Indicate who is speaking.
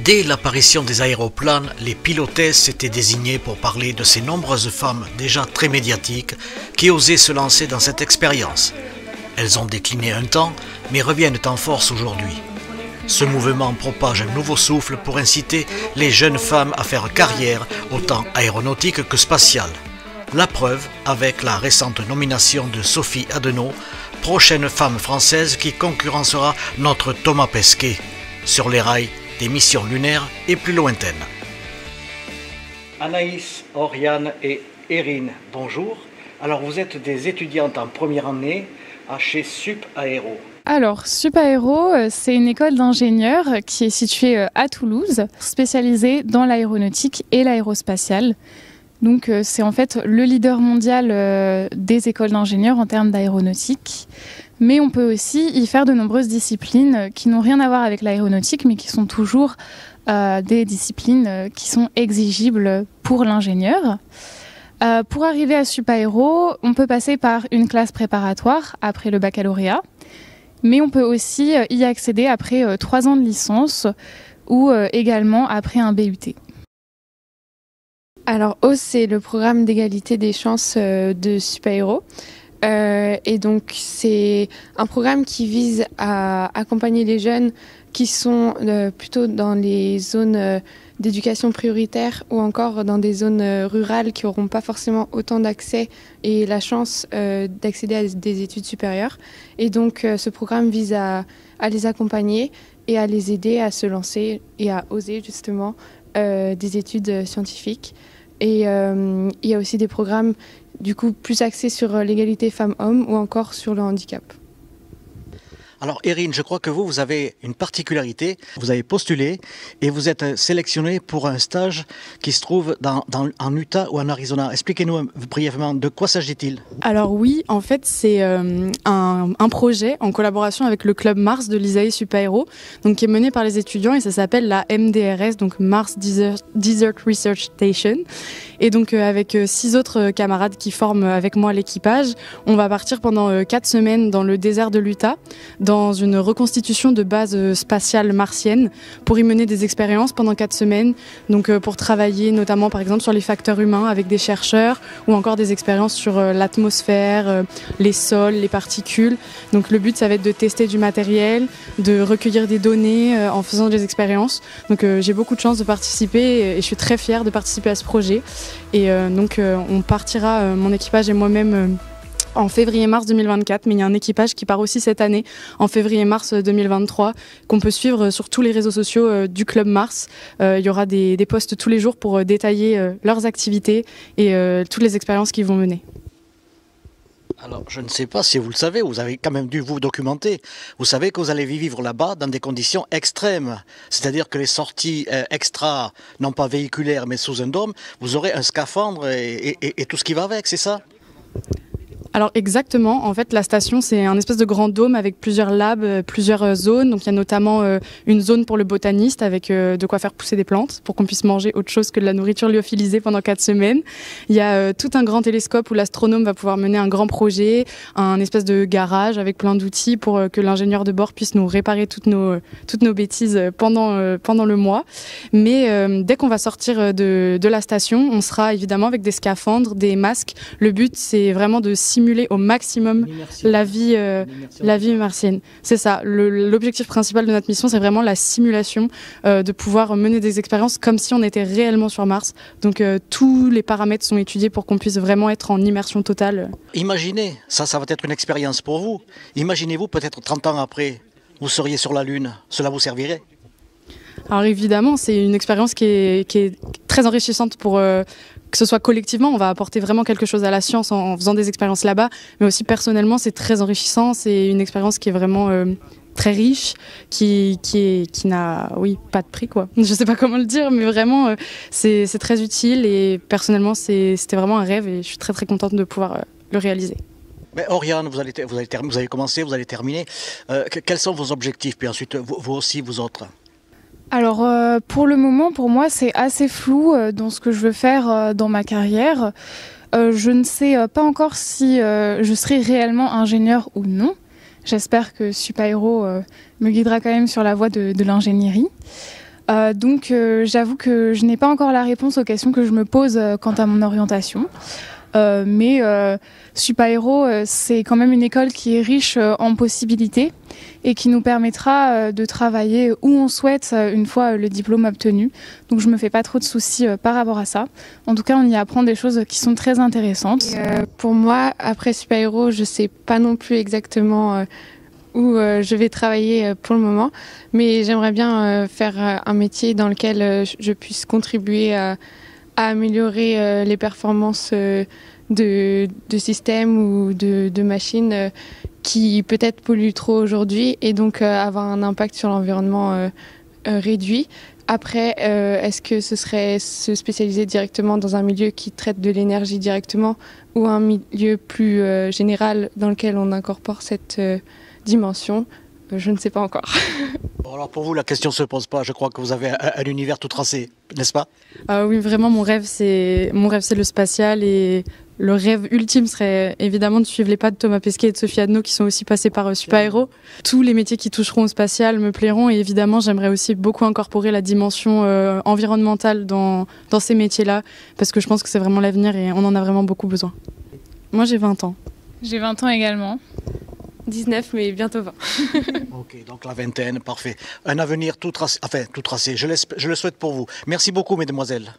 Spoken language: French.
Speaker 1: Dès l'apparition des aéroplanes, les pilotesses s'étaient désignées pour parler de ces nombreuses femmes déjà très médiatiques qui osaient se lancer dans cette expérience. Elles ont décliné un temps, mais reviennent en force aujourd'hui. Ce mouvement propage un nouveau souffle pour inciter les jeunes femmes à faire carrière autant aéronautique que spatiale. La preuve avec la récente nomination de Sophie Adenau, prochaine femme française qui concurrencera notre Thomas Pesquet sur les rails des missions lunaires et plus lointaines. Anaïs, Oriane et Erin, bonjour. Alors vous êtes des étudiantes en première année chez Sup Aéro.
Speaker 2: Alors, Sup Aéro, c'est une école d'ingénieurs qui est située à Toulouse, spécialisée dans l'aéronautique et l'aérospatiale. Donc, c'est en fait le leader mondial des écoles d'ingénieurs en termes d'aéronautique. Mais on peut aussi y faire de nombreuses disciplines qui n'ont rien à voir avec l'aéronautique, mais qui sont toujours des disciplines qui sont exigibles pour l'ingénieur. Pour arriver à Sup Aéro, on peut passer par une classe préparatoire après le baccalauréat. Mais on peut aussi y accéder après 3 ans de licence ou également après un BUT.
Speaker 3: Alors, OSE, c'est le programme d'égalité des chances de Sup Aéro. Et donc, c'est un programme qui vise à accompagner les jeunes qui sont plutôt dans les zones d'éducation prioritaire ou encore dans des zones rurales qui n'auront pas forcément autant d'accès et la chance d'accéder à des études supérieures. Et donc, ce programme vise à les accompagner et à les aider à se lancer et à oser justement des études scientifiques. Et il y a aussi des programmes du coup plus axés sur l'égalité femmes-hommes ou encore sur le handicap.
Speaker 1: Alors Erin, je crois que vous avez une particularité, vous avez postulé et vous êtes sélectionné pour un stage qui se trouve en Utah ou en Arizona. Expliquez-nous brièvement de quoi s'agit-il?
Speaker 4: Alors oui, en fait c'est un projet en collaboration avec le club Mars de l'ISAE Sup Aéro, donc qui est mené par les étudiants et ça s'appelle la MDRS, donc Mars Desert Research Station. Et donc avec 6 autres camarades qui forment avec moi l'équipage, on va partir pendant 4 semaines dans le désert de l'Utah, dans une reconstitution de base spatiale martienne pour y mener des expériences pendant 4 semaines, donc pour travailler notamment par exemple sur les facteurs humains avec des chercheurs ou encore des expériences sur l'atmosphère, les sols, les particules. Donc le but ça va être de tester du matériel, de recueillir des données en faisant des expériences. Donc j'ai beaucoup de chance de participer et je suis très fière de participer à ce projet. Et donc on partira, mon équipage et moi-même, en février-mars 2024, mais il y a un équipage qui part aussi cette année, en février-mars 2023, qu'on peut suivre sur tous les réseaux sociaux du Club Mars. Il y aura des posts tous les jours pour détailler leurs activités et toutes les expériences qu'ils vont mener.
Speaker 1: Alors, je ne sais pas si vous le savez, vous avez quand même dû vous documenter. Vous savez que vous allez vivre là-bas dans des conditions extrêmes. C'est-à-dire que les sorties extra, non pas véhiculaires, mais sous un dôme, vous aurez un scaphandre et tout ce qui va avec, c'est ça ?
Speaker 4: Alors exactement, en fait la station c'est un espèce de grand dôme avec plusieurs labs, plusieurs zones. Donc il y a notamment une zone pour le botaniste avec de quoi faire pousser des plantes pour qu'on puisse manger autre chose que de la nourriture lyophilisée pendant 4 semaines. Il y a tout un grand télescope où l'astronome va pouvoir mener un grand projet, un espèce de garage avec plein d'outils pour que l'ingénieur de bord puisse nous réparer toutes nos bêtises pendant le mois. Mais dès qu'on va sortir de la station, on sera évidemment avec des scaphandres, des masques. Le but c'est vraiment de simuler au maximum la vie martienne. C'est ça, l'objectif principal de notre mission, c'est vraiment la simulation, de pouvoir mener des expériences comme si on était réellement sur Mars. Donc tous les paramètres sont étudiés pour qu'on puisse vraiment être en immersion totale.
Speaker 1: Imaginez, ça va être une expérience pour vous. Imaginez-vous peut-être 30 ans après, vous seriez sur la Lune, cela vous servirait ?
Speaker 4: Alors évidemment, c'est une expérience qui est très enrichissante pour que ce soit collectivement, on va apporter vraiment quelque chose à la science en faisant des expériences là-bas, mais aussi personnellement, c'est très enrichissant, c'est une expérience qui est vraiment très riche, qui n'a, pas de prix quoi. Je sais pas comment le dire, mais vraiment c'est très utile et personnellement c'était vraiment un rêve et je suis très très contente de pouvoir le réaliser.
Speaker 1: Mais Oriane, vous avez commencé, vous allez terminer. Quels sont vos objectifs? Puis ensuite, vous aussi, vous autres?
Speaker 2: Alors pour le moment, pour moi, c'est assez flou dans ce que je veux faire dans ma carrière. Je ne sais pas encore si je serai réellement ingénieur ou non. J'espère que Sup Aéro me guidera quand même sur la voie de l'ingénierie. J'avoue que je n'ai pas encore la réponse aux questions que je me pose quant à mon orientation. Mais Supaéro, c'est quand même une école qui est riche en possibilités et qui nous permettra de travailler où on souhaite une fois le diplôme obtenu. Donc je me fais pas trop de soucis par rapport à ça. En tout cas, on y apprend des choses qui sont très intéressantes.
Speaker 3: Pour moi, après Supaéro, je sais pas non plus exactement où je vais travailler pour le moment, mais j'aimerais bien faire un métier dans lequel je puisse contribuer à améliorer les performances de systèmes ou de machines qui peut-être polluent trop aujourd'hui et donc avoir un impact sur l'environnement réduit. Après, est-ce que ce serait se spécialiser directement dans un milieu qui traite de l'énergie directement ou un milieu plus général dans lequel on incorpore cette dimension? Je ne sais pas encore.
Speaker 1: Bon, alors pour vous, la question ne se pose pas. Je crois que vous avez un univers tout tracé, n'est-ce pas?
Speaker 4: Oui, vraiment, mon rêve, c'est le spatial et le rêve ultime serait évidemment de suivre les pas de Thomas Pesquet et de Sophie Adno qui sont aussi passés par Supaéro. Tous les métiers qui toucheront au spatial me plairont et évidemment, j'aimerais aussi beaucoup incorporer la dimension environnementale dans ces métiers-là parce que je pense que c'est vraiment l'avenir et on en a vraiment beaucoup besoin. Moi, j'ai 20 ans.
Speaker 2: J'ai 20 ans également.
Speaker 3: 19, mais bientôt 20.
Speaker 1: Ok, donc la vingtaine, parfait. Un avenir tout tracé, je le souhaite pour vous. Merci beaucoup, mesdemoiselles.